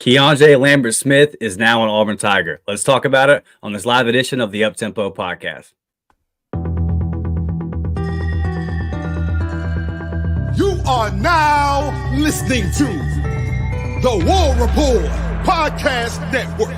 Keandre Lambert Smith is now an Auburn Tiger. Let's talk about it on this live edition of the Uptempo podcast. You are now listening to the War Report Podcast Network.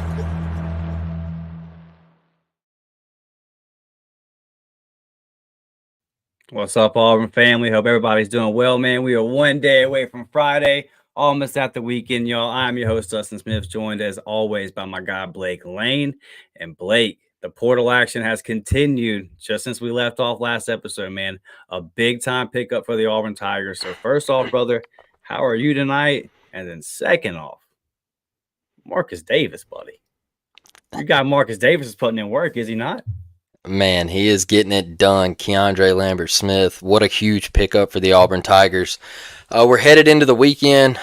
What's up, Auburn family? Hope everybody's doing well, man. We are one day away from Friday, almost at the weekend, y'all. I'm your host, Dustin Smith, joined as always by my guy, Blake Lane. And Blake, the portal action has continued just since we left off last episode, man. A big-time pickup for the Auburn Tigers. So first off, brother, how are you tonight? And then second off, Marcus Davis, buddy. You got Marcus Davis is putting in work, is he not? Man, he is getting it done. Keandre Lambert Smith, what a huge pickup for the Auburn Tigers. We're headed into the weekend.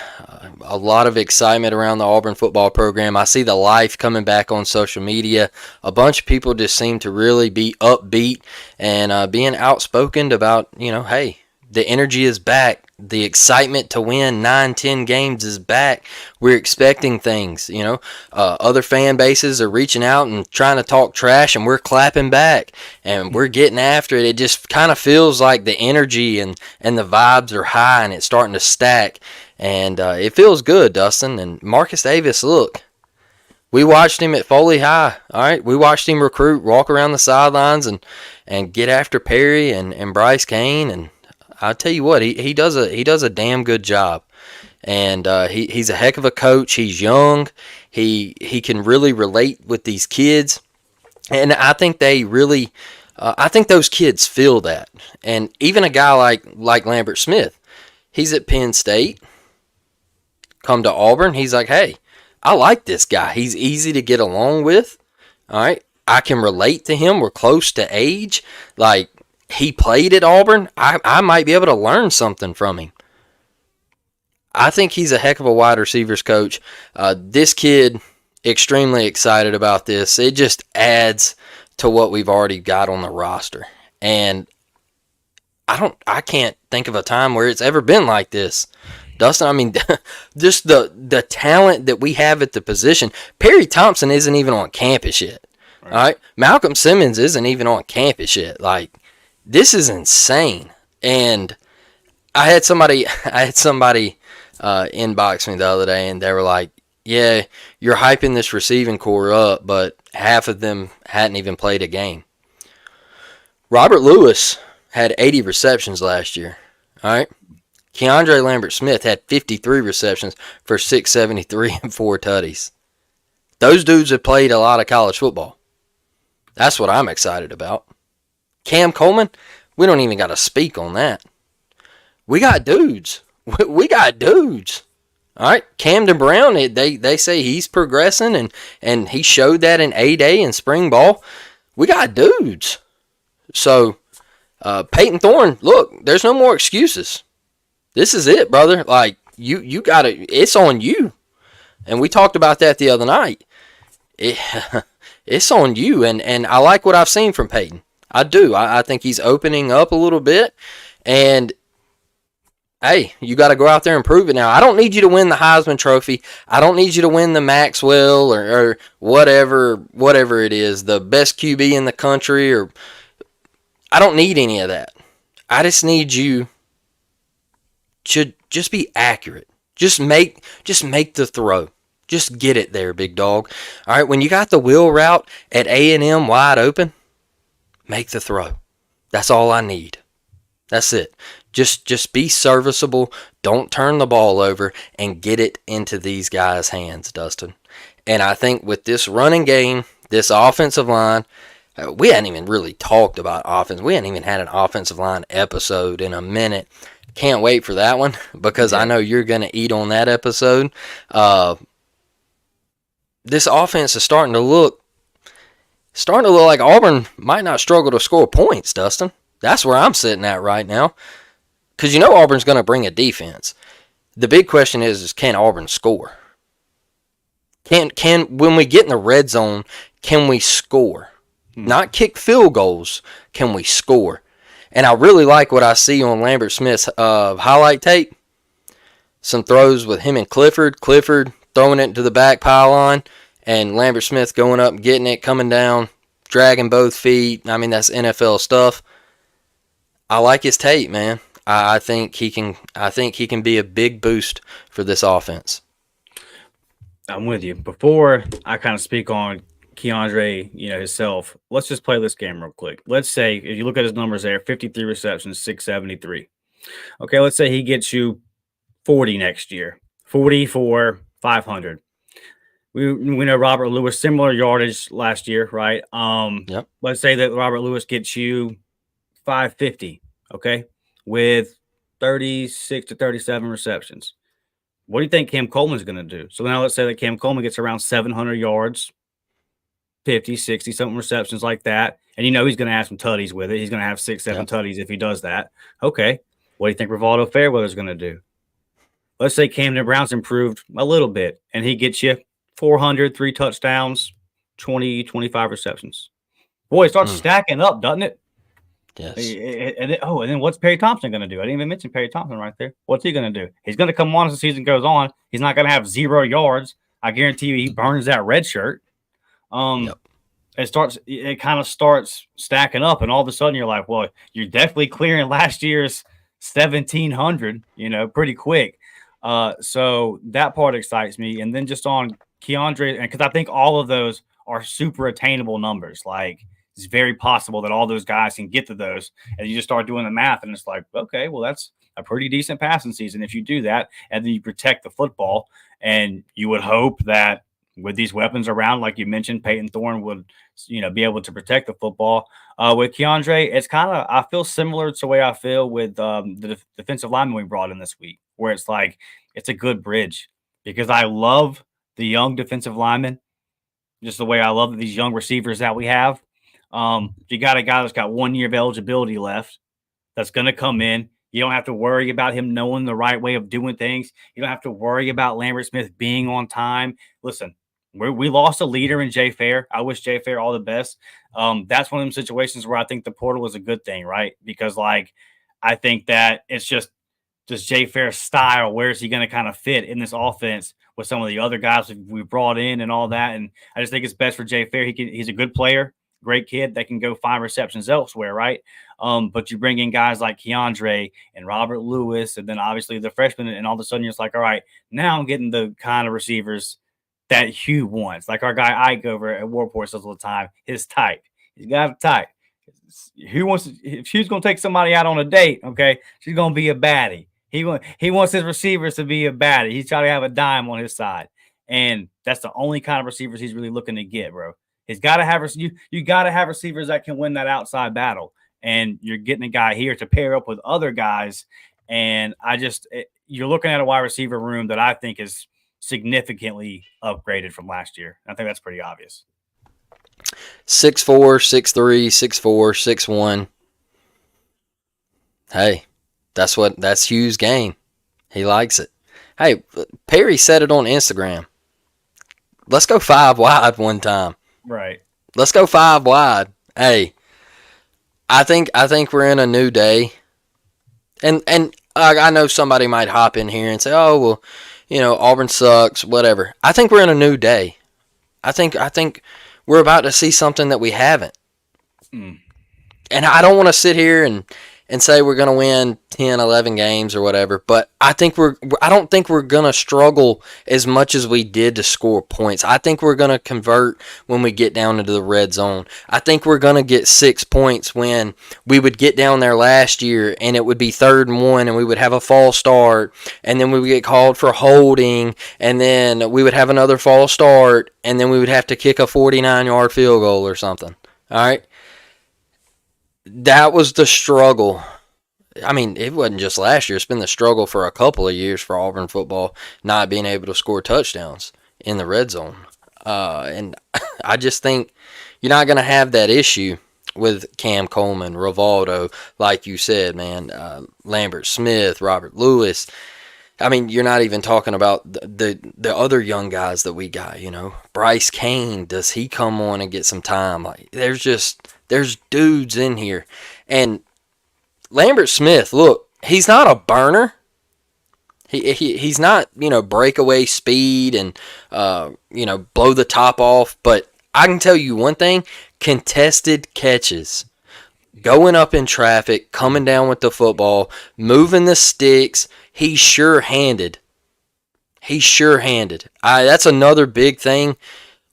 A lot of excitement around the Auburn football program. I see the life coming back on social media. A bunch of people just seem to really be upbeat and being outspoken about, hey, the energy is back. The excitement to win 9-10 games is back. We're expecting things, Other fan bases are reaching out and trying to talk trash, and we're clapping back, and we're getting after it. It just kind of feels like the energy and the vibes are high, and it's starting to stack, and it feels good, Dustin. And Marcus Davis, look, we watched him at Foley High, all right? We watched him recruit, walk around the sidelines, and get after Perry and Bryce Kane, and I'll tell you what, he does a damn good job, and he's a heck of a coach. He's young, he can really relate with these kids, and I think they really, I think those kids feel that. And even a guy like Lambert Smith, he's at Penn State, come to Auburn, he's like, hey, I like this guy. He's easy to get along with. All right, I can relate to him. We're close to age, like. He played at Auburn. I might be able to learn something from him. I think he's a heck of a wide receivers coach. This kid, extremely excited about this. It just adds to what we've already got on the roster. And I can't think of a time where it's ever been like this. Dustin, I mean, just the talent that we have at the position. Perry Thompson isn't even on campus yet. All right? Malcolm Simmons isn't even on campus yet. Like, this is insane. And I had somebody inbox me the other day, and they were like, yeah, you're hyping this receiving core up, but half of them hadn't even played a game. Robert Lewis had 80 receptions last year. All right. Keandre Lambert Smith had 53 receptions for 673 and 4 tutties. Those dudes have played a lot of college football. That's what I'm excited about. Cam Coleman, we don't even got to speak on that. We got dudes. We got dudes. All right, Camden Brown, they say he's progressing, and he showed that in A-Day and spring ball. We got dudes. So, Peyton Thorne, look, there's no more excuses. This is it, brother. Like, you got to, it's on you. And we talked about that the other night. It's on you, and I like what I've seen from Peyton. I do. I think he's opening up a little bit. And, hey, you got to go out there and prove it now. I don't need you to win the Heisman Trophy. I don't need you to win the Maxwell or whatever it is, the best QB in the country. Or I don't need any of that. I just need you to just be accurate. Just make the throw. Just get it there, big dog. All right, when you got the wheel route at A&M wide open, make the throw. That's all I need. That's it. Just be serviceable. Don't turn the ball over and get it into these guys' hands, Dustin. And I think with this running game, this offensive line, we hadn't even really talked about offense. We hadn't even had an offensive line episode in a minute. Can't wait for that one because I know you're going to eat on that episode. This offense is starting to look like Auburn might not struggle to score points, Dustin. That's where I'm sitting at right now. Because you know Auburn's going to bring a defense. The big question is can Auburn score? Can when we get in the red zone, can we score? Not kick field goals. Can we score? And I really like what I see on Lambert Smith's highlight tape. Some throws with him and Clifford. Clifford throwing it to the back pylon, and Lambert Smith going up and getting it, coming down, dragging both feet. I mean, that's NFL stuff. I like his tape, man. I think he can. I think he can be a big boost for this offense. I'm with you. Before I kind of speak on Keandre, himself, let's just play this game real quick. Let's say if you look at his numbers there, 53 receptions, 673. Okay, let's say he gets you 40 next year, 40 for 500. We know Robert Lewis, similar yardage last year, right? Yep. Let's say that Robert Lewis gets you 550, okay, with 36 to 37 receptions. What do you think Cam Coleman's going to do? So now let's say that Cam Coleman gets around 700 yards, 50, 60 something receptions like that. And he's going to have some tutties with it. He's going to have 6, 7 tutties if he does that. Okay. What do you think Rivaldo Fairweather's going to do? Let's say Camden Brown's improved a little bit and he gets you 400, 3 touchdowns, 20, 25 receptions. Boy, it starts stacking up, doesn't it? Yes. And then what's Perry Thompson going to do? I didn't even mention Perry Thompson right there. What's he going to do? He's going to come on as the season goes on. He's not going to have 0 yards. I guarantee you he burns that red shirt. It kind of starts stacking up, and all of a sudden you're like, well, you're definitely clearing last year's 1,700, pretty quick. So that part excites me. And then just on Keandre, and because I think all of those are super attainable numbers. Like, it's very possible that all those guys can get to those, and you just start doing the math, and it's like, okay, well, that's a pretty decent passing season if you do that, and then you protect the football. And you would hope that with these weapons around, like you mentioned, Peyton Thorne would, be able to protect the football. With Keandre, it's kind of, I feel similar to the way I feel with the defensive lineman we brought in this week, where it's like, it's a good bridge, because I love the young defensive linemen, just the way I love these young receivers that we have. You got a guy that's got 1 year of eligibility left that's going to come in. You don't have to worry about him knowing the right way of doing things. You don't have to worry about Lambert Smith being on time. Listen, we lost a leader in Jay Fair. I wish Jay Fair all the best. That's one of them situations where I think the portal is a good thing, right? Because, I think that it's just Jay Fair's style. Where is he going to kind of fit in this offense with some of the other guys we brought in and all that? And I just think it's best for Jay Fair. He's a good player. Great kid that can go find receptions elsewhere, right? But you bring in guys like Keandre and Robert Lewis, and then obviously the freshmen, and all of a sudden you're just like, all right, now I'm getting the kind of receivers that Hugh wants. Like our guy Ike over at Warport says all the time, his type. He's got a type. If Hugh's going to take somebody out on a date, okay, she's going to be a baddie. He wants his receivers to be a baddie. He's trying to have a dime on his side. And that's the only kind of receivers he's really looking to get, bro. He's got to have you got to have receivers that can win that outside battle, and you're getting a guy here to pair up with other guys. And you're looking at a wide receiver room that I think is significantly upgraded from last year. I think that's pretty obvious. 6'4", 6'3", 6'4", 6'1". Hey, that's Hugh's game. He likes it. Hey, Perry said it on Instagram. Let's go 5 wide one time. Right. Let's go 5 wide. Hey, I think we're in a new day. And I know somebody might hop in here and say, "Oh, well, Auburn sucks, whatever." I think we're in a new day. I think we're about to see something that we haven't. And I don't want to sit here and say we're going to win 10, 11 games or whatever, but I don't think we're going to struggle as much as we did to score points. I think we're going to convert when we get down into the red zone. I think we're going to get 6 points when we would get down there last year and it would be 3rd and 1 and we would have a false start, and then we would get called for holding, and then we would have another false start, and then we would have to kick a 49-yard field goal or something. All right? That was the struggle. I mean, it wasn't just last year. It's been the struggle for a couple of years for Auburn football, not being able to score touchdowns in the red zone. And I just think you're not going to have that issue with Cam Coleman, Rivaldo, like you said, man, Lambert Smith, Robert Lewis. I mean, you're not even talking about the other young guys that we got, Bryce Kane, does he come on and get some time? Like, there's dudes in here. And Lambert Smith, look, he's not a burner. He's not, breakaway speed and, blow the top off. But I can tell you one thing, contested catches, going up in traffic, coming down with the football, moving the sticks, he's sure-handed. He's sure-handed. That's another big thing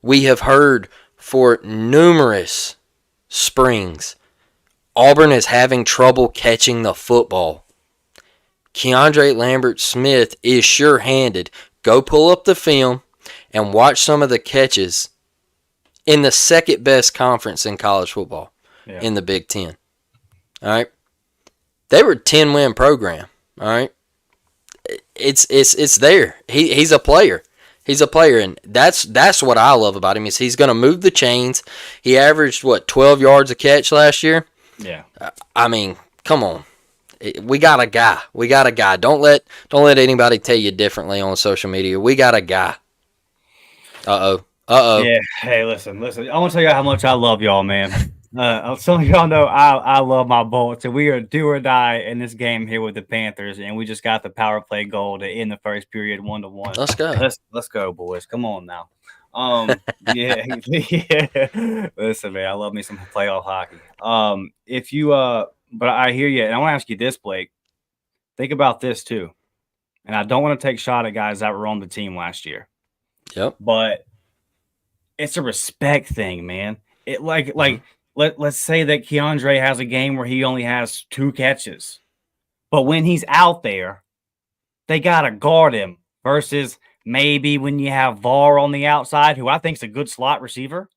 we have heard for numerous springs. Auburn is having trouble catching the football. Keandre Lambert Smith is sure-handed. Go pull up the film and watch some of the catches in the second best conference in college football, in the Big Ten. All right, they were a 10-win program. All right, it's there. He's a player. He's a player, and that's what I love about him is he's going to move the chains. He averaged 12 yards a catch last year. Yeah, I mean, come on. We got a guy. We got a guy. Don't let anybody tell you differently on social media. We got a guy. Yeah. Hey, listen. I want to tell you how much I love y'all, man. Some of y'all know I love my Bolts, and we are do or die in this game here with the Panthers, and we just got the power play goal to end the first period 1-1. Let's go. Let's go, boys. Come on now. Yeah. Listen, man, I love me some playoff hockey. But I hear you, and I want to ask you this, Blake. Think about this too, and I don't want to take shot at guys that were on the team last year. Yep. But it's a respect thing, man. Let's say that Keandre has a game where he only has 2 catches, but when he's out there, they gotta guard him. Versus maybe when you have VAR on the outside, who I think is a good slot receiver.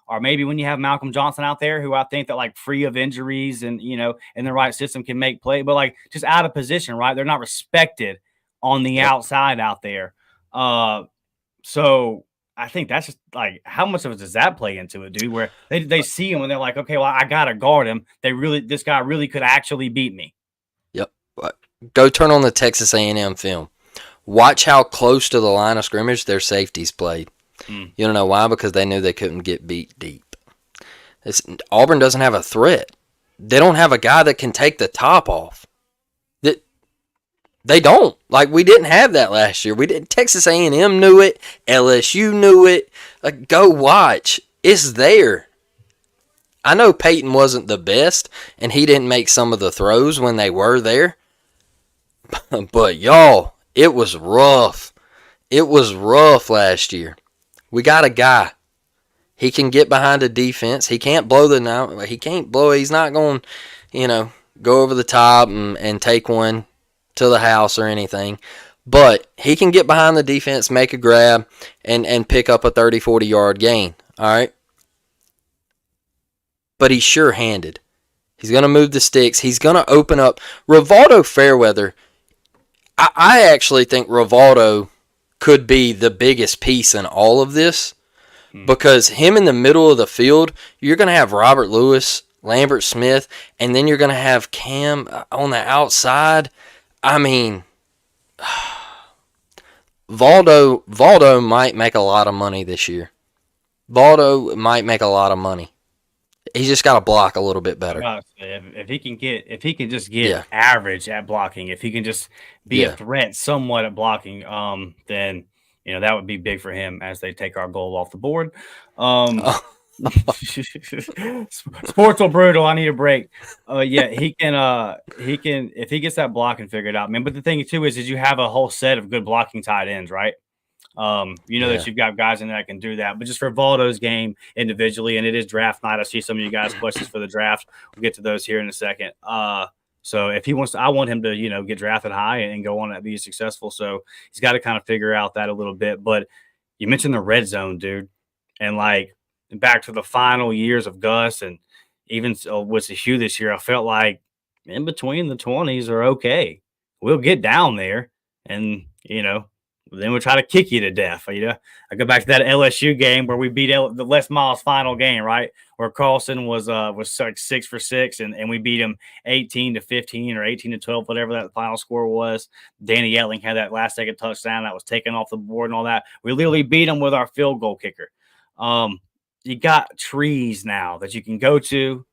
Or maybe when you have Malcolm Johnson out there, who I think that free of injuries and, in the right system can make play, but just out of position, right? They're not respected on the outside out there. So I think that's just how much of it does that play into it, dude? Where they see him and they're like, okay, well, I got to guard him. This guy really could actually beat me. Yep. Go turn on the Texas A&M film. Watch how close to the line of scrimmage their safeties played. You don't know why? Because they knew they couldn't get beat deep. Auburn doesn't have a threat. They don't have a guy that can take the top off. They don't. We didn't have that last year. We didn't. Texas A&M knew it. LSU knew it. Go watch. It's there. I know Peyton wasn't the best, and he didn't make some of the throws when they were there. But y'all, it was rough. It was rough last year. We got a guy. He can get behind a defense. He can't blow he can't blow. He's not going, go over the top and take one to the house or anything. But he can get behind the defense, make a grab, and pick up a 30, 40-yard gain. All right? But he's sure-handed. He's going to move the sticks. He's going to open up. Rivaldo Fairweather, I actually think Rivaldo could be the biggest piece in all of this because him in the middle of the field, you're going to have Robert Lewis, Lambert Smith, and then you're going to have Cam on the outside. I mean, Valdo might make a lot of money this year. Valdo might make a lot of money. He's just got to block a little bit better. If he can just get average at blocking, if he can just be a threat somewhat at blocking, then that would be big for him as they take our goal off the board. Sports will brutal. I need a break. He can if he gets that blocking figured out, man. But the thing too is you have a whole set of good blocking tight ends, right? That you've got guys in there that can do that. But just for Valdo's game individually, and it is draft night. I see some of you guys' questions for the draft. We'll get to those here in a second. So if he wants to, I want him to, get drafted high and go on and be successful. So he's got to kind of figure out that a little bit. But you mentioned the red zone, dude. And back to the final years of Gus and even with the Hugh this year, I felt like in between the 20s are okay. We'll get down there and, then we'll try to kick you to death. I go back to that LSU game where we beat the Les Miles final game, right? Where Carlson was 6 for 6 and we beat him 18-15 or 18-12, whatever that final score was. Danny Etling had that last second touchdown that was taken off the board and all that. We literally beat him with our field goal kicker. You got trees now that you can go to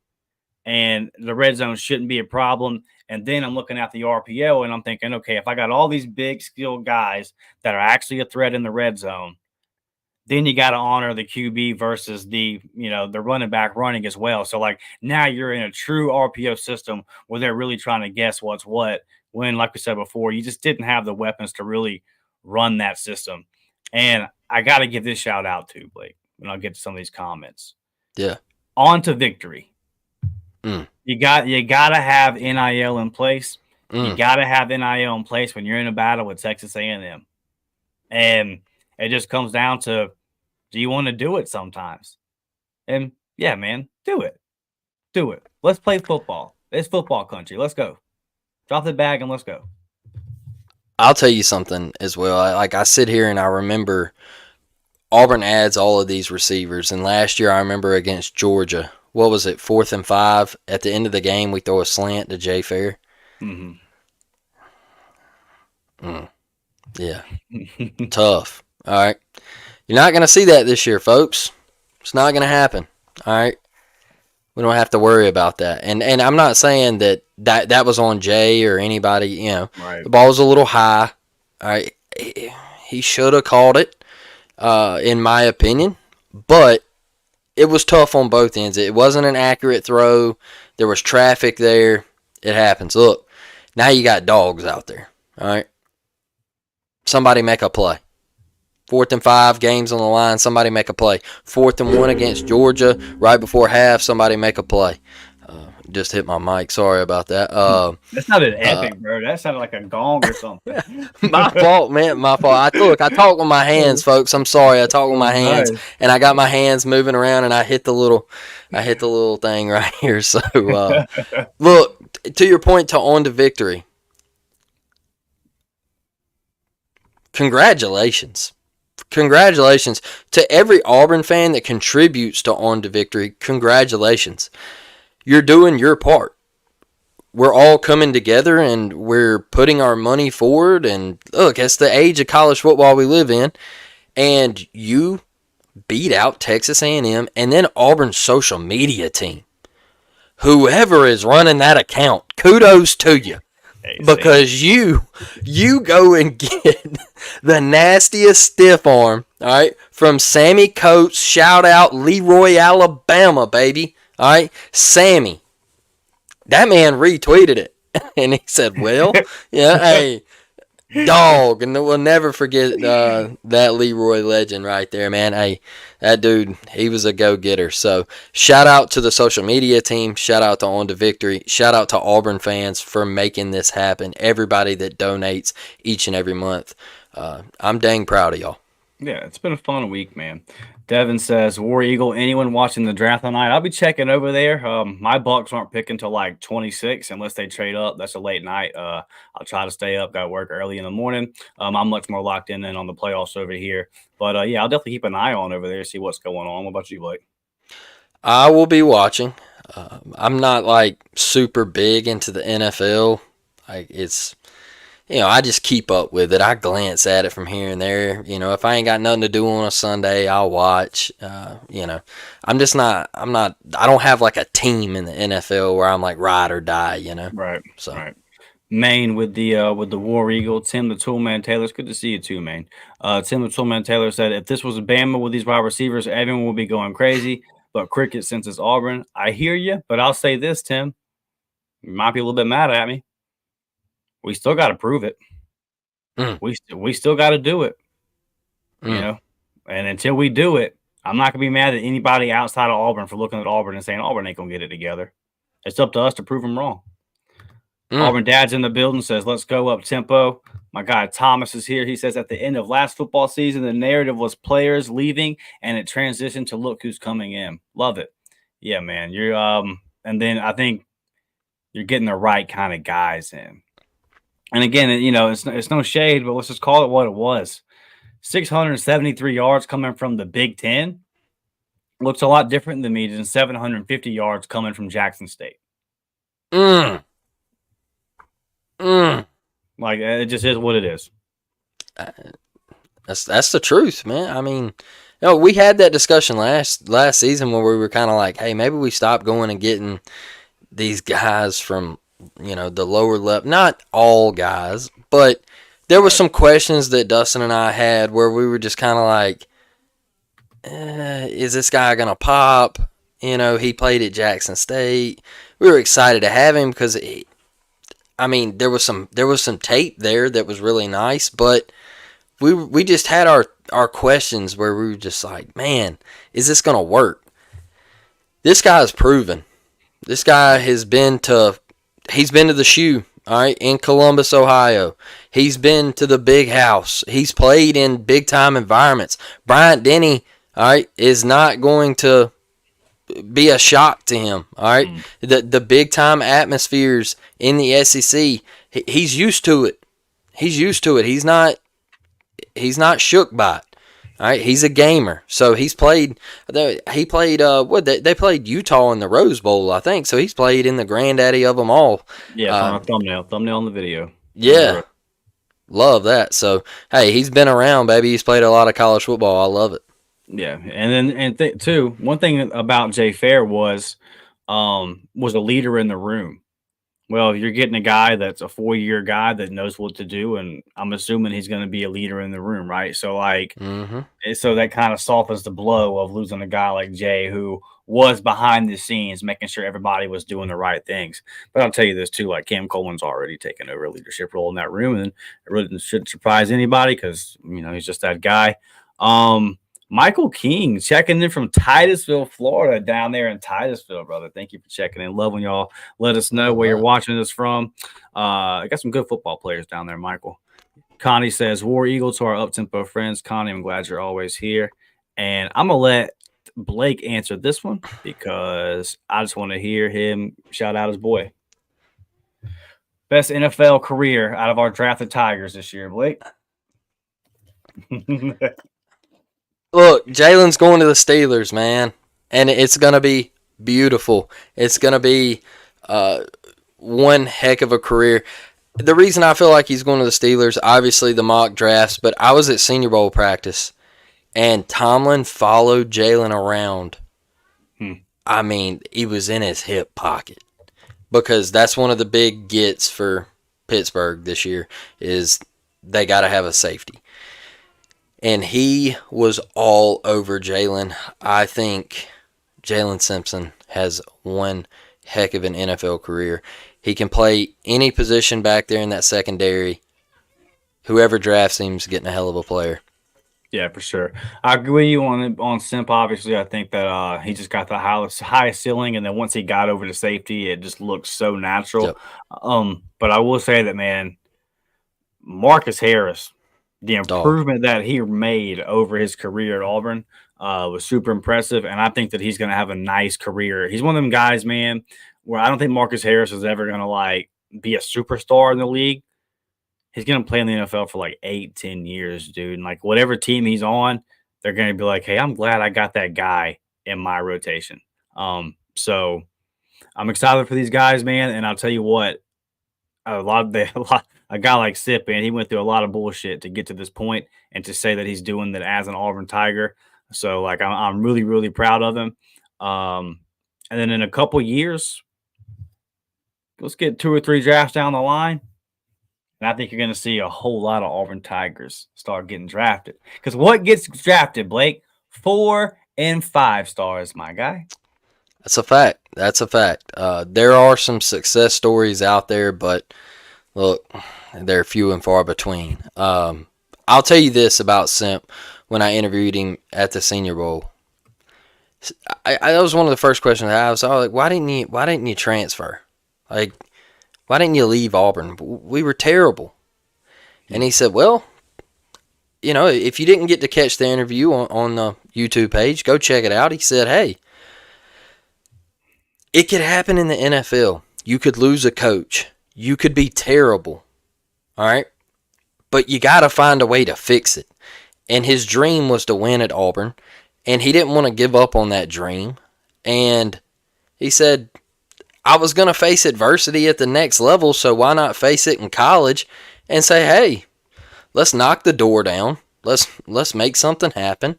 and the red zone shouldn't be a problem. And then I'm looking at the RPO and I'm thinking, okay, if I got all these big skilled guys that are actually a threat in the red zone, then you got to honor the QB versus the running back running as well. So like now you're in a true RPO system where they're really trying to guess what's what. When, like we said before, you just didn't have the weapons to really run that system. And I got to give this shout out to Blake when I'll get to some of these comments. Yeah. On to victory. You got to have NIL in place. You got to have NIL in place when you're in a battle with Texas A&M. And it just comes down to, do you want to do it sometimes? And yeah, man, do it. Do it. Let's play football. It's football country. Let's go. Drop the bag and let's go. I'll tell you something as well. I sit here and I remember Auburn adds all of these receivers. And last year I remember against Georgia, what was it, 4th and 5? At the end of the game, we throw a slant to Jay Fair. Yeah. Tough. All right. You're not going to see that this year, folks. It's not going to happen. All right. We don't have to worry about that. And I'm not saying that was on Jay or anybody, Right. The ball was a little high. All right. He should have called it, in my opinion. But it was tough on both ends. It wasn't an accurate throw. There was traffic there. It happens. Look, now you got dogs out there. All right. Somebody make a play. 4th and 5, games on the line, somebody make a play. 4th and 1 against Georgia, right before half, somebody make a play. Just hit my mic. Sorry about that. That sounded epic, bro. That sounded like a gong or something. My fault, man. My fault. I talk with my hands, folks. I'm sorry. I talk with my hands, and I got my hands moving around, and I hit the little thing right here. So, look, to your point, to on to victory. Congratulations to every Auburn fan that contributes to On to Victory. Congratulations. You're doing your part. We're all coming together and we're putting our money forward. And look, it's the age of college football we live in. And you beat out Texas A&M and then Auburn's social media team. Whoever is running that account, kudos to you. Because you go and get the nastiest stiff arm, all right, from Sammy Coates. Shout out Leroy, Alabama, baby. All right, Sammy. That man retweeted it, and he said, "Well, yeah, hey, dog," and we'll never forget that Leroy legend right there, man. Hey, that dude, he was a go-getter. So shout out to the social media team. Shout out to On to Victory. Shout out to Auburn fans for making this happen. Everybody that donates each and every month. I'm dang proud of y'all. Yeah, it's been a fun week, man. Devin says, War Eagle, anyone watching the draft tonight? I'll be checking over there. My Bucks aren't picking until like 26 unless they trade up. That's a late night. I'll try to stay up. Got to work early in the morning. I'm much more locked in than on the playoffs over here. But, yeah, I'll definitely keep an eye on over there, see what's going on. What about you, Blake? I will be watching. I'm not, like, super big into the NFL. Like, it's... I just keep up with it. I glance at it from here and there. If I ain't got nothing to do on a Sunday, I'll watch. I'm just not, I don't have like a team in the NFL where I'm like ride or die, Right. So. Right. Maine with the War Eagle, Tim the Toolman Taylor. It's good to see you too, Maine. Tim the Toolman Taylor said, if this was a Bama with these wide receivers, everyone would be going crazy. But cricket since it's Auburn. I hear you, but I'll say this, Tim. You might be a little bit mad at me. We still got to prove it. We still got to do it. And until we do it, I'm not going to be mad at anybody outside of Auburn for looking at Auburn and saying Auburn ain't going to get it together. It's up to us to prove them wrong. Auburn Dad's in the building, says, let's go up tempo. My guy Thomas is here. He says, at the end of last football season, the narrative was players leaving, and it transitioned to look who's coming in. Love it. Yeah, man. You're and then I think you're getting the right kind of guys in. And again, it's no shade, but let's just call it what it was. 673 yards coming from the Big Ten looks a lot different than me than 750 yards coming from Jackson State. Like, it just is what it is. That's the truth, man. I mean, we had that discussion last season where we were kind of like, hey, maybe we stop going and getting these guys from, the lower level, not all guys, but there were some questions that Dustin and I had where we were just kind of like, is this guy going to pop? He played at Jackson State. We were excited to have him because, there was some tape there that was really nice, but we just had our questions where we were just like, man, is this going to work? This guy is proven. This guy he's been to the Shoe, all right, in Columbus, Ohio. He's been to the Big House. He's played in big-time environments. Bryant Denny, all right, is not going to be a shock to him, all right? The big-time atmospheres in the SEC, he's used to it. He's used to it. He's not shook by it. All right, he's a gamer, so he's played. He played. They played Utah in the Rose Bowl, I think. So he's played in the granddaddy of them all. Yeah, thumbnail on the video. Yeah, love that. So hey, he's been around, baby. He's played a lot of college football. I love it. Yeah, and then too, one thing about Jay Fair was a leader in the room. Well, if you're getting a guy that's a 4-year guy that knows what to do, and I'm assuming he's going to be a leader in the room, right? So, so that kind of softens the blow of losing a guy like Jay, who was behind the scenes, making sure everybody was doing the right things. But I'll tell you this too, like Cam Coleman's already taken over a leadership role in that room, and it really shouldn't surprise anybody because, he's just that guy. Michael King checking in from Titusville, Florida, down there in Titusville, brother. Thank you for checking in. Love when y'all let us know where you're watching us from. I got some good football players down there, Michael. Connie says, War Eagle to our up-tempo friends. Connie, I'm glad you're always here. And I'm going to let Blake answer this one because I just want to hear him shout out his boy. Best NFL career out of our drafted Tigers this year, Blake. Look, Jalen's going to the Steelers, man, and it's going to be beautiful. It's going to be one heck of a career. The reason I feel like he's going to the Steelers, obviously the mock drafts, but I was at Senior Bowl practice, and Tomlin followed Jalen around. I mean, he was in his hip pocket because that's one of the big gets for Pittsburgh this year is they got to have a safety. And he was all over Jalen. I think Jalen Simpson has one heck of an NFL career. He can play any position back there in that secondary. Whoever drafts him is getting a hell of a player. Yeah, for sure. I agree with you on Simp. Obviously, I think that he just got the highest ceiling, and then once he got over to safety, it just looks so natural. Yep. But I will say that, man, Marcus Harris, the improvement that he made over his career at Auburn was super impressive, and I think that he's going to have a nice career. He's one of them guys, man, where I don't think Marcus Harris is ever going to be a superstar in the league. He's going to play in the NFL for 8-10 years, dude. And whatever team he's on, they're going to be like, hey, I'm glad I got that guy in my rotation. So I'm excited for these guys, man. And I'll tell you what, a guy like Sip, man, he went through a lot of bullshit to get to this point and to say that he's doing that as an Auburn Tiger. So, I'm really, really proud of him. And then in a couple years, let's get 2 or 3 drafts down the line. And I think you're going to see a whole lot of Auburn Tigers start getting drafted. Because what gets drafted, Blake? 4 and 5 stars, my guy. That's a fact. There are some success stories out there, but look, they're few and far between. I'll tell you this about Simp when I interviewed him at the Senior Bowl. That was one of the first questions I was like, why didn't you transfer? Why didn't you leave Auburn? We were terrible. And he said, well, if you didn't get to catch the interview on the YouTube page, go check it out. He said, hey, it could happen in the NFL. You could lose a coach. You could be terrible. All right? But you got to find a way to fix it. And his dream was to win at Auburn. And he didn't want to give up on that dream. And he said, I was going to face adversity at the next level, so why not face it in college and say, hey, let's knock the door down. Let's make something happen.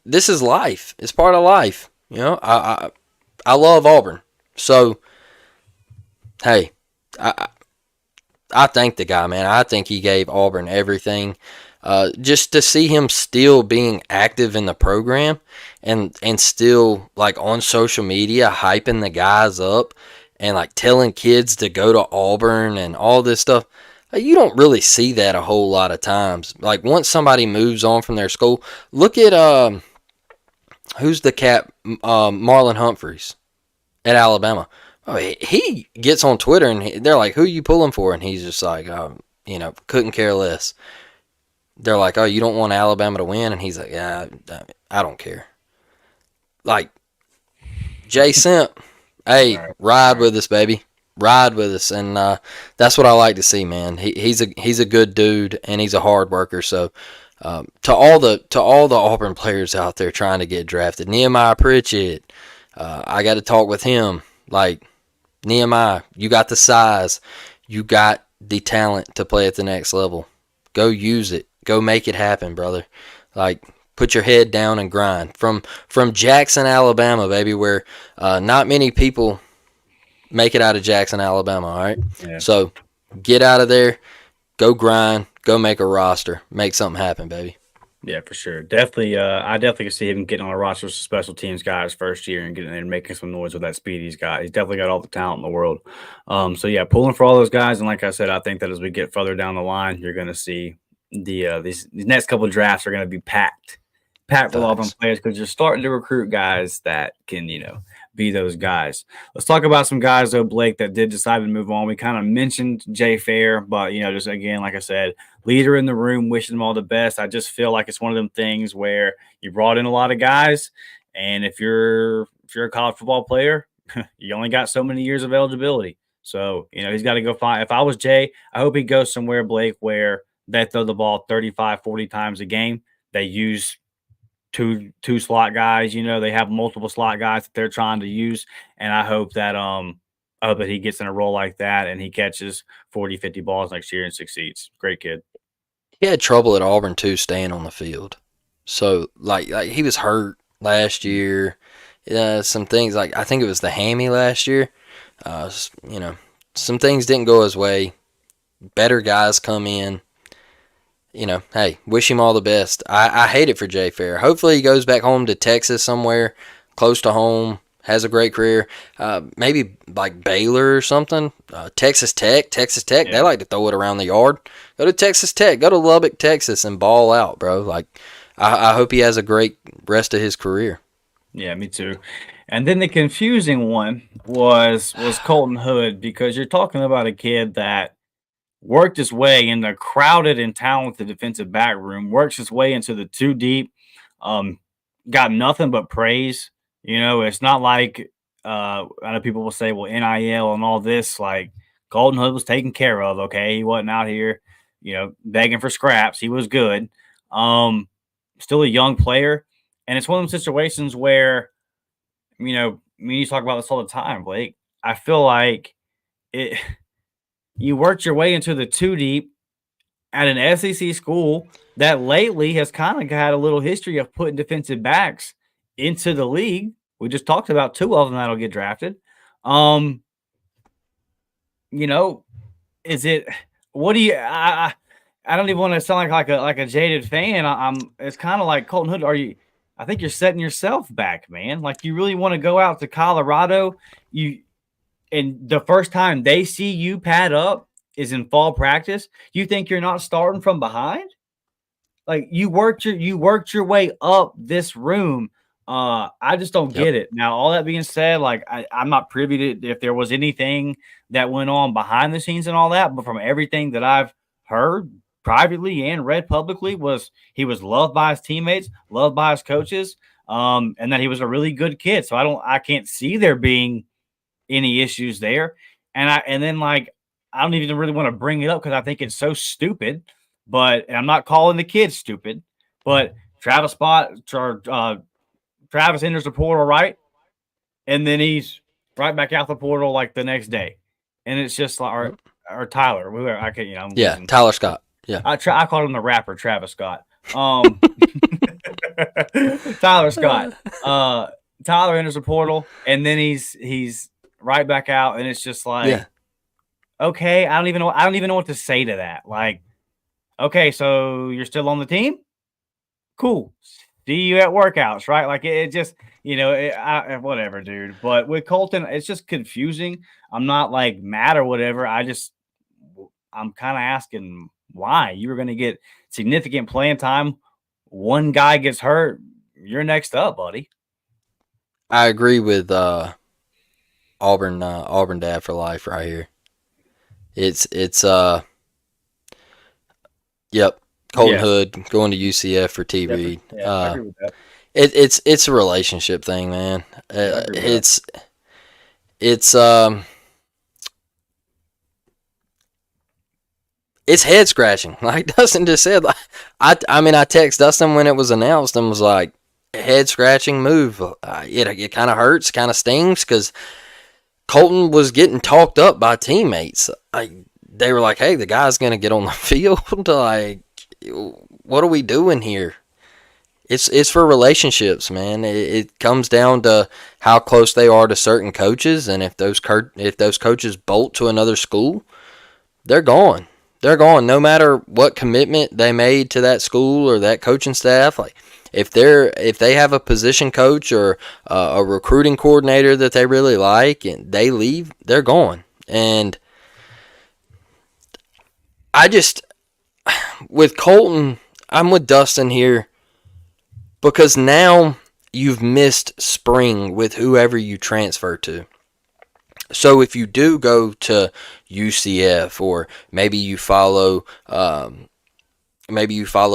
This is life. It's part of life. I love Auburn. So, hey, I thank the guy, man. I think he gave Auburn everything. Just to see him still being active in the program and still like on social media hyping the guys up and like telling kids to go to Auburn and all this stuff. You don't really see that a whole lot of times. Like once somebody moves on from their school, look at who's the cat, Marlon Humphreys at Alabama. Oh, he gets on Twitter and they're like, "Who are you pulling for?" And he's just like, couldn't care less. They're like, "Oh, you don't want Alabama to win?" And he's like, "Yeah, I don't care." Like, Jay Simp, hey, ride with us, baby, ride with us, and that's what I like to see, man. He's a good dude and he's a hard worker. So, to all the Auburn players out there trying to get drafted, Nehemiah Pritchett, I got to talk with him. Like, Nehemiah, you got the size, you got the talent to play at the next level. Go use it. Go make it happen, brother. Like, put your head down and grind. From Jackson, Alabama, baby, where not many people make it out of Jackson, Alabama, all right? Yeah. So get out of there, go grind, go make a roster, make something happen, baby. Yeah, for sure. Definitely, I definitely can see him getting on a roster of special teams guys first year and getting in and making some noise with that speed he's got. He's definitely got all the talent in the world. So yeah, pulling for all those guys. And like I said, I think that as we get further down the line, you're going to see these next couple of drafts are going to be packed with Auburn players because you're starting to recruit guys that can, be those guys. Let's talk about some guys though, Blake, that did decide to move on. We kind of mentioned Jay Fair, but just again, like I said, leader in the room, wishing them all the best. I just feel like it's one of them things where you brought in a lot of guys, and if you're a college football player, you only got so many years of eligibility. So, he's got to go find. If I was Jay, I hope he goes somewhere, Blake, where they throw the ball 35, 40 times a game. They use two slot guys, they have multiple slot guys that they're trying to use. And I hope that he gets in a role like that and he catches 40, 50 balls next year and succeeds. Great kid. He had trouble at Auburn too, staying on the field. So like he was hurt last year. Some things like I think it was the hammy last year. Some things didn't go his way. Better guys come in. Hey, wish him all the best. I hate it for Jay Fair. Hopefully he goes back home to Texas somewhere close to home, has a great career. Maybe like Baylor or something. Texas Tech, yeah. They like to throw it around the yard. Go to Texas Tech. Go to Lubbock, Texas, and ball out, bro. Like, I hope he has a great rest of his career. Yeah, me too. And then the confusing one was Colton Hood, because you're talking about a kid that worked his way in the crowded and talented defensive back room, works his way into the two deep, got nothing but praise. It's not like I know people will say, well, NIL and all this, like Colton Hood was taken care of. Okay. He wasn't out here, begging for scraps. He was good. Still a young player. And it's one of those situations where, you talk about this all the time, Blake. I feel like you worked your way into the two deep at an SEC school that lately has kind of had a little history of putting defensive backs into the league. We just talked about two of them that'll get drafted. Is it? What do you? I don't even want to sound like a jaded fan. It's kind of like Colton Hood. I think you're setting yourself back, man. Like you really want to go out to Colorado. And the first time they see you pad up is in fall practice. You think you're not starting from behind? Like you worked your way up this room. I just don't get it. Now, all that being said, like I'm not privy to if there was anything that went on behind the scenes and all that, but from everything that I've heard privately and read publicly, was he was loved by his teammates, loved by his coaches, and that he was a really good kid. So I can't see there being any issues there. And then I don't even really want to bring it up because I think it's so stupid. But I'm not calling the kid stupid. But Travis enters the portal, right? And then he's right back out the portal like the next day. And it's just like or Tyler. Tyler Scott. Yeah. I called him the rapper, Travis Scott. Tyler Scott. Tyler enters the portal, and then he's right back out, and it's just like, Yeah. okay, I don't even know what to say to that. Like, okay, so you're still on the team? Cool. See you at workouts, right? Like it just, whatever, dude. But with Colton, it's just confusing. I'm not like mad or whatever. I'm kind of asking why. You were going to get significant playing time. One guy gets hurt. You're next up, buddy. I agree with Auburn dad for life right here. It's yep. Colton Yeah. Hood going to UCF for T. Yeah, Reed. I agree with that. It's a relationship thing, man. It's it's head scratching. Like Dustin just said. Like, I mean, I text Dustin when it was announced and was like, head scratching move. It kind of hurts, kind of stings because Colton was getting talked up by teammates. They were like, "Hey, the guy's gonna get on the field." Like, what are we doing here? It's for relationships, man. It comes down to how close they are to certain coaches, and if those coaches bolt to another school, they're gone. They're gone. No matter what commitment they made to that school or that coaching staff, like if they have a position coach or a recruiting coordinator that they really like and they leave, they're gone. And I just with Colton, I'm with Dustin here because now you've missed spring with whoever you transfer to. So if you do go to UCF or maybe you follow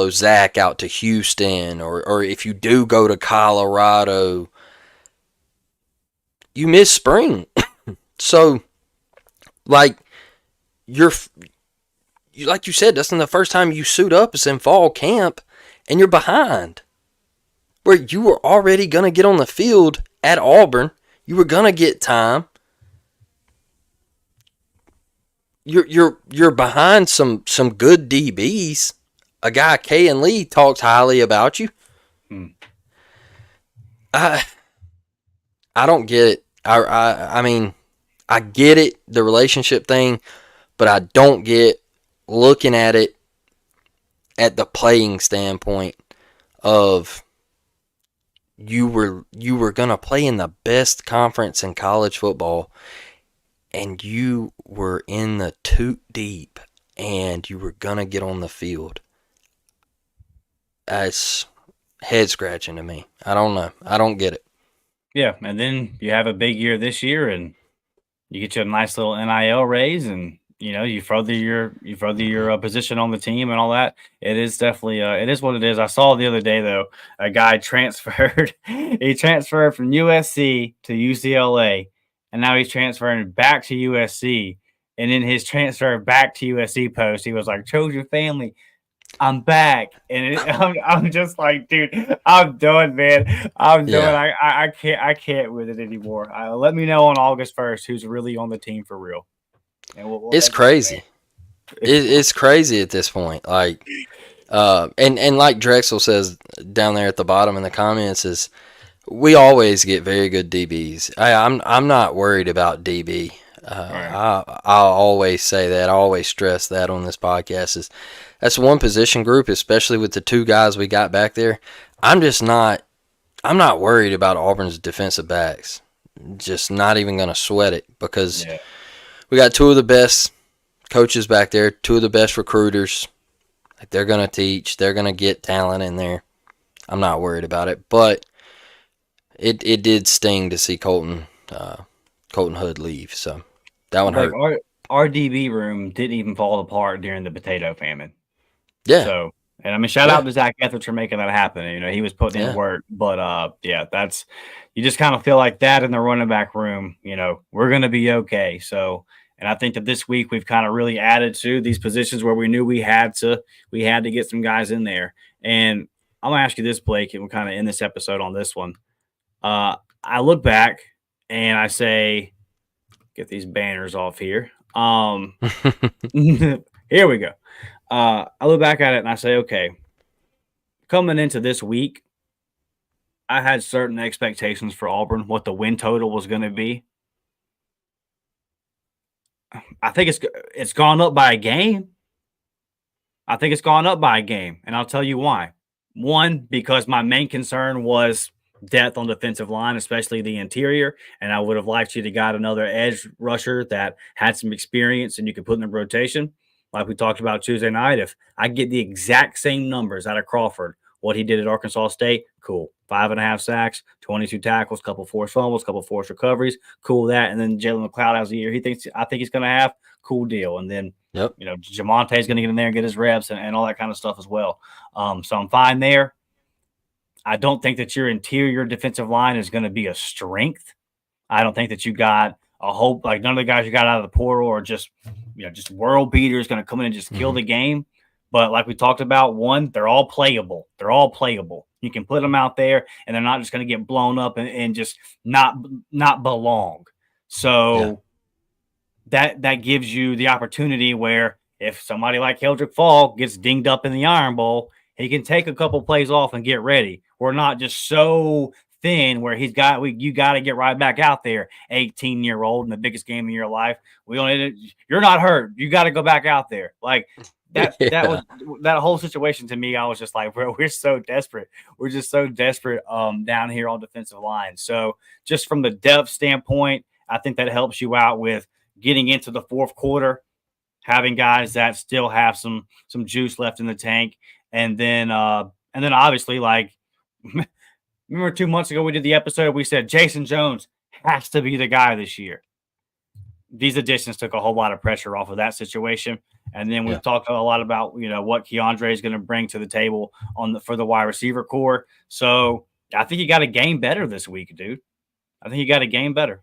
Zach out to Houston or if you do go to Colorado, you miss spring. So like like you said, Dustin, the first time you suit up is in fall camp and you're behind. Where you were already going to get on the field at Auburn, you were going to get time. You're behind some good DBs. A guy K and Lee talks highly about you. I don't get it. I mean, I get it, the relationship thing, but I don't get looking at it at the playing standpoint of you were gonna play in the best conference in college football and you were in the toot deep and you were gonna get on the field. That's head scratching to me. I don't know. I don't get it. Yeah, and then you have a big year this year, and you get you a nice little NIL raise, and you further your position on the team and all that. It is definitely it is what it is. I saw the other day though, a guy transferred. He transferred from USC to UCLA, and now he's transferring back to USC. And in his transfer back to USC post, he was like, "Trojan family, I'm back," and I'm just like, dude, I'm done, man. I'm done. I can't with it anymore. Let me know on August 1st who's really on the team for real. And it's crazy. It's crazy at this point. Like, and like Drexel says down there at the bottom in the comments is, we always get very good DBs. I'm not worried about DB. I'll always say that. I always stress that on this podcast is that's one position group, especially with the two guys we got back there. I'm not worried about Auburn's defensive backs. Just not even going to sweat it because we got two of the best coaches back there, two of the best recruiters. Like they're going to teach. They're going to get talent in there. I'm not worried about it, but it did sting to see Colton Hood leave. So that one hurt. Our DB room didn't even fall apart during the potato famine. Yeah. So, and I mean, shout out to Zach Etheridge for making that happen. He was putting in work, but that's, you just kind of feel like that in the running back room. We're going to be okay. So, and I think that this week we've kind of really added to these positions where we knew we had to get some guys in there. And I'm gonna ask you this, Blake, and we'll kind of end this episode on this one. I look back and I say, get these banners off here. Here we go. I look back at it and I say, okay, coming into this week, I had certain expectations for Auburn, what the win total was going to be. I think it's gone up by a game. I think it's gone up by a game, and I'll tell you why. One, because my main concern was depth on defensive line, especially the interior, and I would have liked you to got another edge rusher that had some experience and you could put in the rotation, like we talked about Tuesday night. If I get the exact same numbers out of Crawford, what he did at Arkansas State, cool. 5.5 sacks, 22 tackles, couple forced fumbles, couple forced recoveries, cool that. And then Jalen McLeod has a year I think he's going to have, cool deal. And then Yep. Jamonte's going to get in there and get his reps and all that kind of stuff as well. So I'm fine there. I don't think that your interior defensive line is going to be a strength. I don't think that you got a hope, like none of the guys you got out of the portal are just world beaters going to come in and just kill the game. But like we talked about, one, they're all playable. They're all playable. You can put them out there and they're not just going to get blown up and just not belong. So that gives you the opportunity where if somebody like Keldrick Fall gets dinged up in the Iron Bowl, he can take a couple plays off and get ready. We're not just so thin where you got to get right back out there, 18-year-old in the biggest game of your life. You're not hurt. You got to go back out there. Like that was that whole situation to me. I was just like, bro, we're so desperate. We're just so desperate down here on defensive line. So just from the depth standpoint, I think that helps you out with getting into the fourth quarter, having guys that still have some juice left in the tank. And then obviously, like, remember 2 months ago we did the episode, we said Jason Jones has to be the guy this year. These additions took a whole lot of pressure off of that situation. And then we've talked a lot about, what Keandre is going to bring to the table for the wide receiver core. So I think you got a game better this week, dude. I think you got a game better.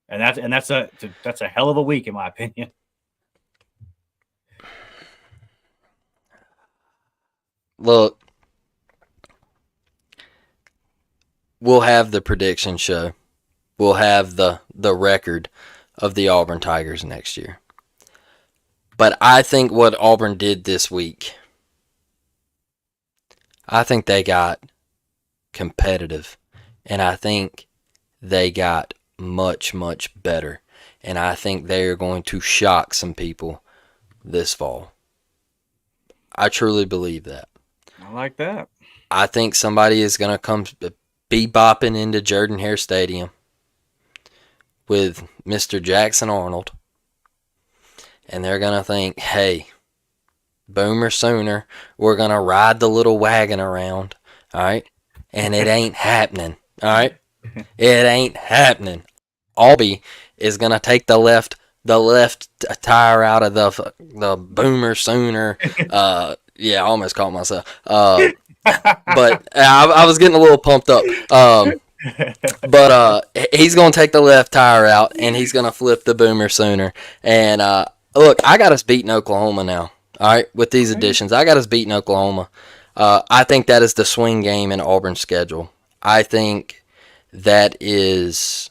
And that's a hell of a week, in my opinion. Look, we'll have the prediction show. We'll have the record of the Auburn Tigers next year. But I think what Auburn did this week, I think they got competitive. And I think they got much, much better. And I think they are going to shock some people this fall. I truly believe that. I like that. I think somebody is going to come bebopping into Jordan-Hare Stadium with Mr. Jackson Arnold. And they're going to think, hey, Boomer Sooner, we're going to ride the little wagon around, all right? And it ain't happening, all right? It ain't happening. Albie is going to take the left tire out of the Boomer Sooner. I almost caught myself. But I was getting a little pumped up. But he's going to take the left tire out, and he's going to flip the Boomer Sooner. And look, I got us beating Oklahoma now. All right, with these additions, I got us beating Oklahoma. I think that is the swing game in Auburn's schedule. I think that is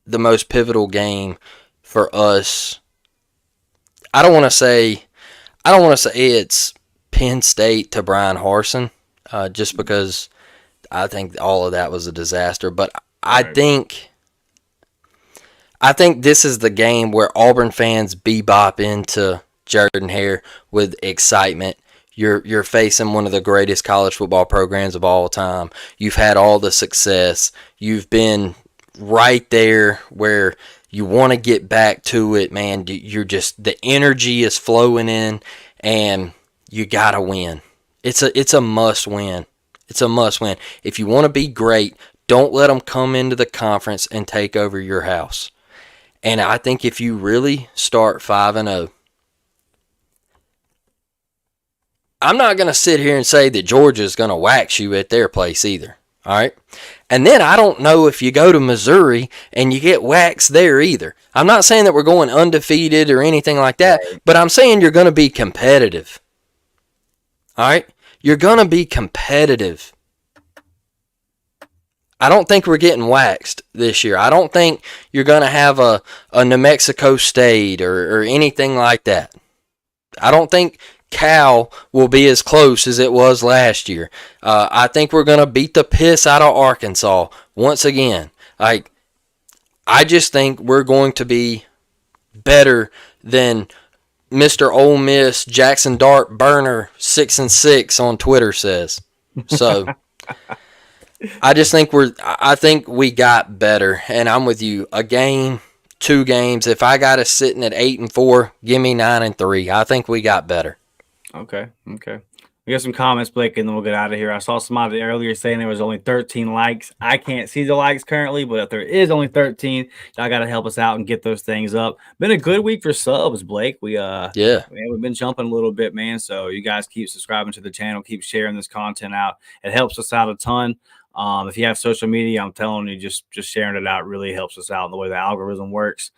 the most pivotal game for us. I don't want to say it's Penn State to Brian Harsin, just because I think all of that was a disaster. But I think this is the game where Auburn fans bebop into Jordan-Hare with excitement. You're facing one of the greatest college football programs of all time. You've had all the success. You've been right there where you want to get back to it, man. You're just, the energy is flowing in, and you gotta win. It's a must win. It's a must win. If you want to be great, don't let them come into the conference and take over your house. And I think if you really start 5-0, I'm not going to sit here and say that Georgia's going to wax you at their place either. All right? And then I don't know if you go to Missouri and you get waxed there either. I'm not saying that we're going undefeated or anything like that, but I'm saying you're going to be competitive. All right? You're going to be competitive. I don't think we're getting waxed this year. I don't think you're going to have a New Mexico State or anything like that. I don't think Cal will be as close as it was last year. I think we're going to beat the piss out of Arkansas once again. I just think we're going to be better than Mr. Ole Miss Jackson Dart Burner 6-6 on Twitter says. So I just think I think we got better, and I'm with you. A game, 2 games. If I got us sitting at 8-4, give me 9-3. I think we got better. Okay. We got some comments, Blake, and then we'll get out of here. I saw somebody earlier saying there was only 13 likes. I can't see the likes currently, but if there is only 13, y'all got to help us out and get those things up. Been a good week for subs, Blake. We've been jumping a little bit, man. So you guys keep subscribing to the channel, keep sharing this content out. It helps us out a ton. If you have social media, I'm telling you, just sharing it out really helps us out in the way the algorithm works.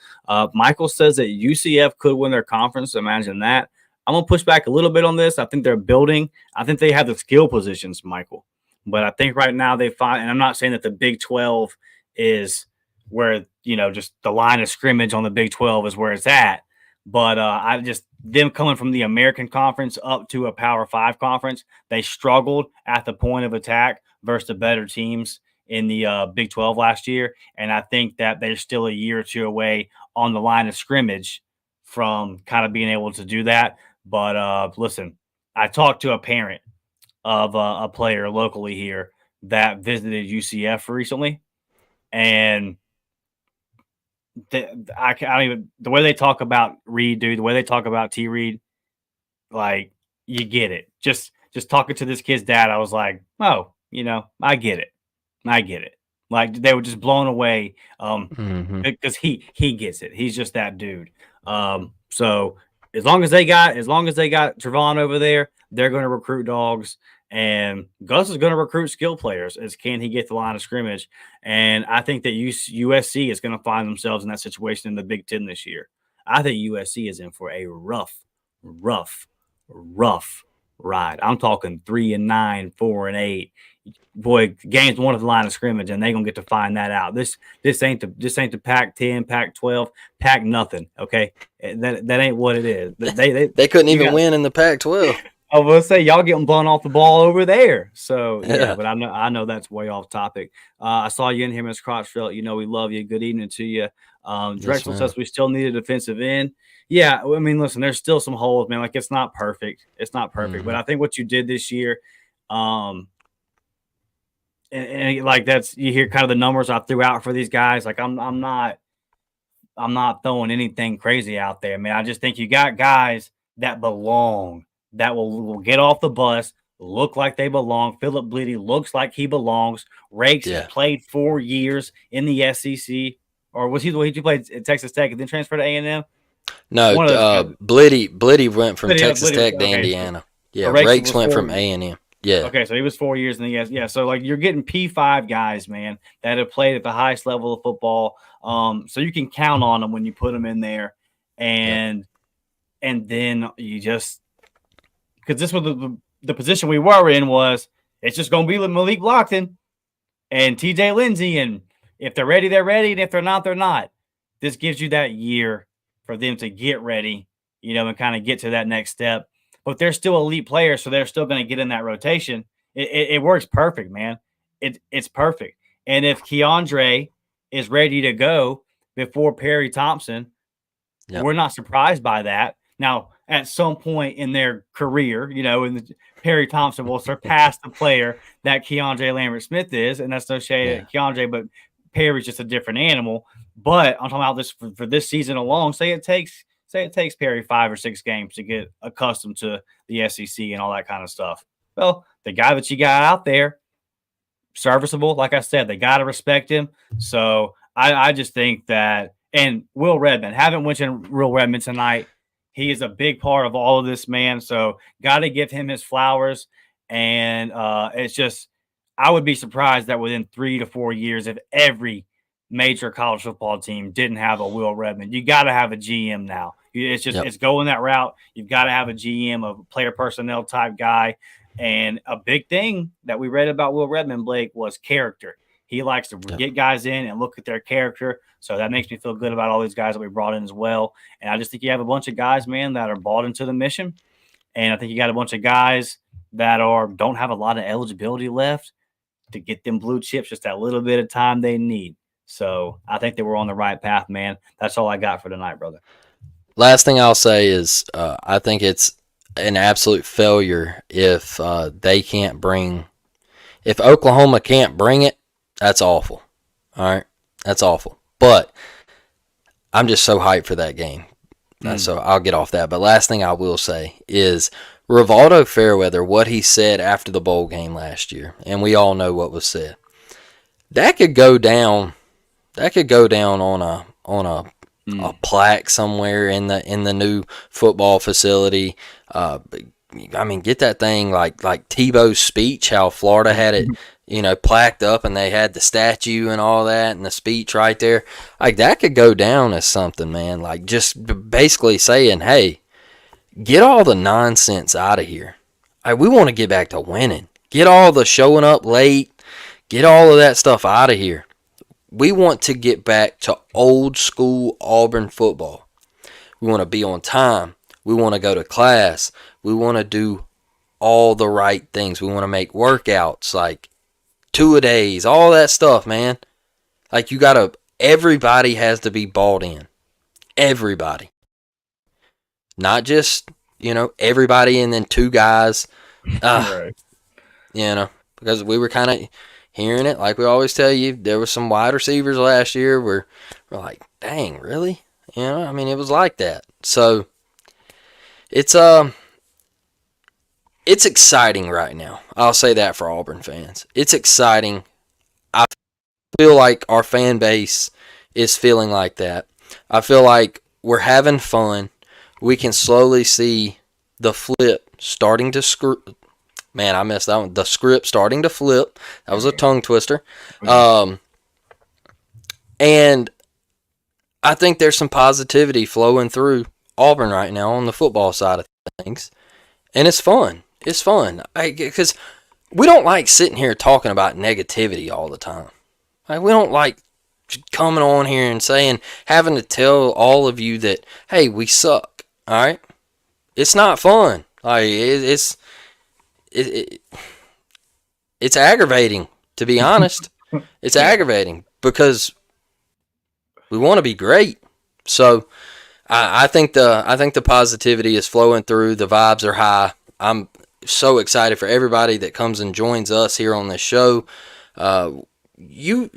Michael says that UCF could win their conference. Imagine that. I'm going to push back a little bit on this. I think they're building. I think they have the skill positions, Michael. But I think right now they find, and I'm not saying that the Big 12 is where, just the line of scrimmage on the Big 12 is where it's at. But them coming from the American Conference up to a Power 5 conference, they struggled at the point of attack versus the better teams in the Big 12 last year. And I think that they're still a year or two away on the line of scrimmage from kind of being able to do that. But listen, I talked to a parent of a player locally here that visited UCF recently, and the way they talk about Reed, dude, the way they talk about T. Reed, like, you get it. Just talking to this kid's dad, I was like, oh, I get it. Like, they were just blown away because he gets it. He's just that dude. So as long as they got Trevon over there, they're going to recruit dogs, and Gus is going to recruit skill players. Can he get the line of scrimmage? And I think that USC is going to find themselves in that situation in the Big Ten this year. I think USC is in for a rough ride. I'm talking 3-9, 4-8. Boy, games one of the line of scrimmage, and they're gonna get to find that out. This ain't the Pac-10, Pac-12, Pac nothing. Okay, that ain't what it is. They couldn't even win in the Pac-12. I will say y'all getting blown off the ball over there. So yeah, but I know that's way off topic. I saw you in here, Ms. Crotchfield. We love you. Good evening to you. Drexel says we still need a defensive end. Yeah, I mean, listen, there's still some holes, man. Like, it's not perfect. But I think what you did this year, and like, that's, you hear kind of the numbers I threw out for these guys. Like, I'm not throwing anything crazy out there, man. I just think you got guys that belong, that will get off the bus, look like they belong. Philip Bleedy looks like he belongs. Rakes has played 4 years in the SEC, or was he played at Texas Tech and then transferred to A&M? No, Bleedy went from Texas Tech to Indiana. Yeah, Rakes went from A&M. Yeah. Okay, so he was 4 years in the yeah. So, like, you're getting P5 guys, man, that have played at the highest level of football. So you can count on them when you put them in there, and then you just, because this was the position we were in, was it's just going to be Malik Blockton and TJ Lindsey, and if they're ready, they're ready, and if they're not, they're not. This gives you that year for them to get ready, and kind of get to that next step. But they're still elite players, so they're still going to get in that rotation. It works perfect, man. It's perfect. And if Keandre is ready to go before Perry Thompson, we're not surprised by that. Now, at some point in their career, Perry Thompson will surpass the player that Keandre Lambert Smith is, and that's no shade at Keandre, but Perry's just a different animal. But I'm talking about this for this season alone. Say it takes Perry 5 or 6 games to get accustomed to the SEC and all that kind of stuff. Well, the guy that you got out there, serviceable. Like I said, they got to respect him. So I just think that, and Will Redmond, haven't mentioned Will Redmond tonight. He is a big part of all of this, man. So got to give him his flowers. And it's just, I would be surprised that within 3 to 4 years, if every major college football team didn't have a Will Redmond, you got to have a GM now. It's just, it's going that route. You've got to have a GM, a player personnel type guy. And a big thing that we read about Will Redmond, Blake, was character. He likes to get guys in and look at their character. So that makes me feel good about all these guys that we brought in as well. And I just think you have a bunch of guys, man, that are bought into the mission. And I think you got a bunch of guys that don't have a lot of eligibility left to get them blue chips, just that little bit of time they need. So I think that we're on the right path, man. That's all I got for tonight, brother. last thing I'll say is I think it's an absolute failure if they can't bring – if Oklahoma can't bring it, that's awful. All right? That's awful. But I'm just so hyped for that game. So I'll get off that. But last thing I will say is Rivaldo Fairweather, what he said after the bowl game last year, and we all know what was said. That could go down. That could go down on a plaque somewhere in the new football facility. I mean, get that thing like Tebow's speech, how Florida had it, plaqued up, and they had the statue and all that, and the speech right there. Like, that could go down as something, man. Like, just basically saying, hey, get all the nonsense out of here. Like, we want to get back to winning. Get all the showing up late. Get all of that stuff out of here. We want to get back to old school Auburn football. We want to be on time. We want to go to class. We want to do all the right things. We want to make workouts, like 2-a-days, all that stuff, man. Like, everybody has to be bought in. Everybody. Not just, everybody and then 2 guys. Right. Because we were kind of hearing it, like we always tell you, there were some wide receivers last year where we're like, dang, really? It was like that. So it's exciting right now. I'll say that for Auburn fans. It's exciting. I feel like our fan base is feeling like that. I feel like we're having fun. We can slowly see the flip starting to Man, I messed that one. The script starting to flip. That was a tongue twister. And I think there's some positivity flowing through Auburn right now on the football side of things. And it's fun. It's fun. Because we don't like sitting here talking about negativity all the time. Like, we don't like coming on here and having to tell all of you that, hey, we suck. All right? It's not fun. Like, it's aggravating, to be honest. It's aggravating because we want to be great. So I think the positivity is flowing through. The vibes are high. I'm so excited for everybody that comes and joins us here on this show. You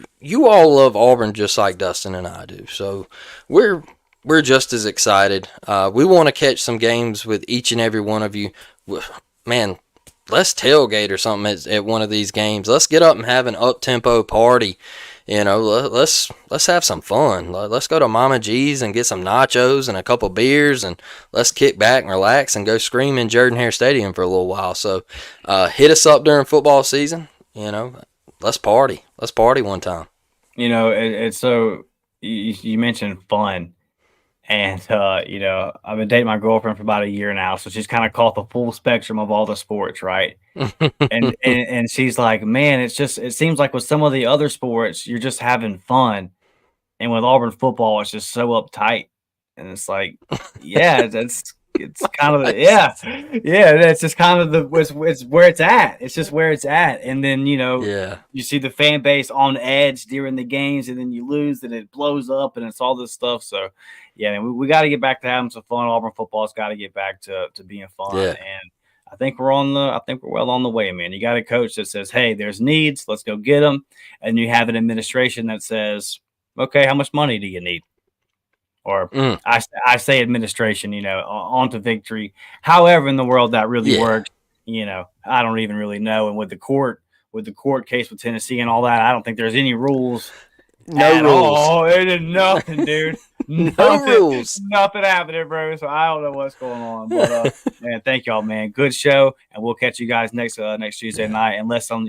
all love Auburn just like Dustin and I do. So we're just as excited. We want to catch some games with each and every one of you. Man, let's tailgate or something at one of these games. Let's get up and have an up-tempo party. Let's have some fun. Let's go to Mama G's and get some nachos and a couple beers, and let's kick back and relax and go scream in Jordan Hare Stadium for a little while. So hit us up during football season. Let's party. Let's party one time. It's so you mentioned fun. And, I've been dating my girlfriend for about a year now, so she's kind of caught the full spectrum of all the sports, right? and she's like, man, it seems like with some of the other sports, you're just having fun. And with Auburn football, it's just so uptight. And it's like, yeah, it's kind of it's just kind of it's where it's at. It's just where it's at. And then, you see the fan base on edge during the games, and then you lose and it blows up and it's all this stuff. So, yeah, we got to get back to having some fun. Auburn football's got to get back to being fun. Yeah. And I think we're well on the way, man. You got a coach that says, hey, there's needs. Let's go get them. And you have an administration that says, okay, how much money do you need? Or I say administration, on to victory. However in the world that really works, I don't even really know. And with the court case with Tennessee and all that, I don't think there's any rules. No rules. It is nothing, dude. No rules. Nothing happening, bro. So I don't know what's going on. But man, thank y'all, man. Good show, and we'll catch you guys next Tuesday night. Unless some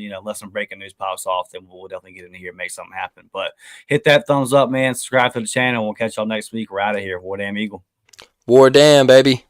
breaking news pops off, then we'll definitely get in here and make something happen. But hit that thumbs up, man. Subscribe to the channel. We'll catch y'all next week. We're out of here. War Damn Eagle. War Damn, baby.